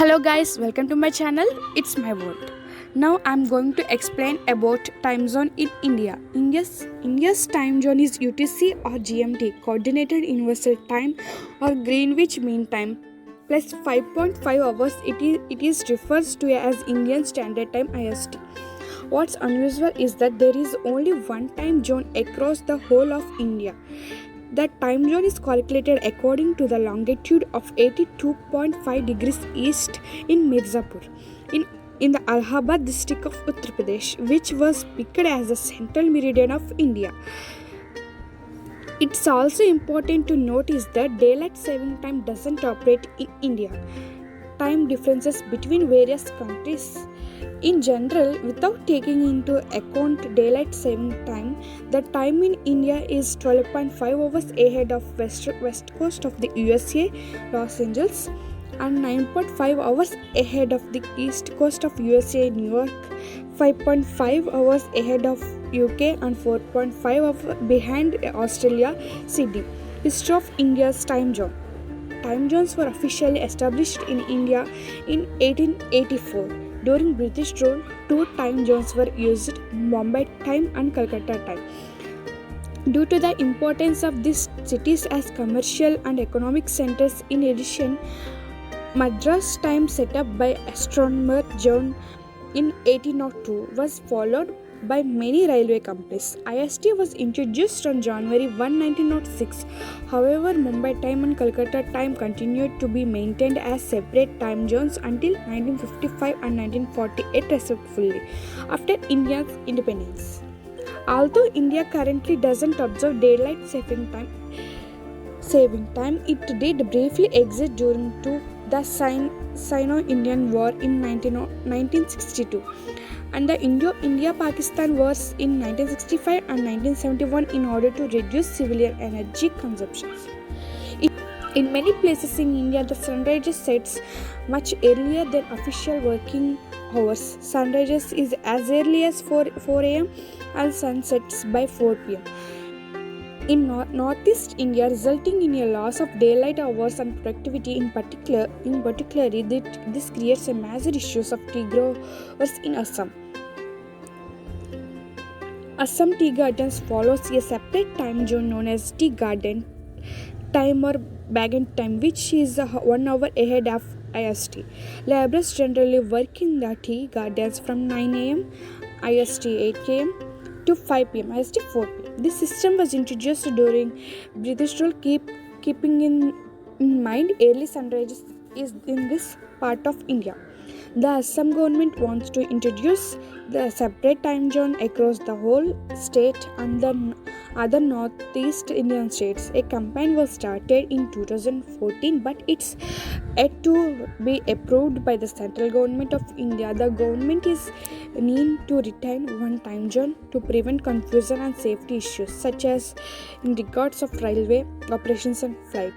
Hello guys, welcome to my channel. It's my world. Now I'm going to explain about time zone in India. India's time zone is UTC or GMT, Coordinated Universal Time or Greenwich Mean Time, plus 5.5 hours. It is refers to as Indian Standard Time (IST). What's unusual is that there is only one time zone across the whole of India. The time zone is calculated according to the longitude of 82.5 degrees east in Mirzapur, in the Allahabad district of Uttar Pradesh, which was picked as the central meridian of India. It's also important to notice that daylight saving time doesn't operate in India. Time differences between various countries in general, without taking into account daylight saving time, the time in India is 12.5 hours ahead of west coast of the USA, Los Angeles, and 9.5 hours ahead of the east coast of USA, New York, 5.5 hours ahead of UK, and 4.5 hours behind Australia, Sydney. History of India's time zone. Time zones were officially established in India in 1884. During British rule, two time zones were used, Bombay time and Calcutta time. Due to the importance of these cities as commercial and economic centers, in addition, Madras time set up by astronomer John in 1802 was followed by many railway companies. IST was introduced on January 1, 1906. However, Mumbai time and Calcutta time continued to be maintained as separate time zones until 1955 and 1948 respectively, after India's independence. Although India currently doesn't observe daylight saving time, it did briefly exist during the Sino-Indian War in 1962. And the India-Pakistan wars in 1965 and 1971 in order to reduce civilian energy consumption. In many places in India, the sunrise sets much earlier than official working hours. Sunrises is as early as 4 a.m. and sunsets by 4 p.m. in Northeast India, resulting in a loss of daylight hours and productivity. In particular, this creates a major issues of tea growers in Assam. Assam tea gardens follows a separate time zone known as tea garden time or Bagan time, which is 1 hour ahead of IST. Laborers generally work in the tea gardens from 9 a.m. IST 8 km to 5 p.m. IST 4 p.m. This system was introduced during British rule, keeping in mind early sunrises is in this part of India. The Assam government wants to introduce the separate time zone across the whole state and the other northeast Indian states. A campaign was started in 2014, but it's yet to be approved by the central government of India. The government is keen to retain one time zone to prevent confusion and safety issues, such as in regards of railway operations and flight.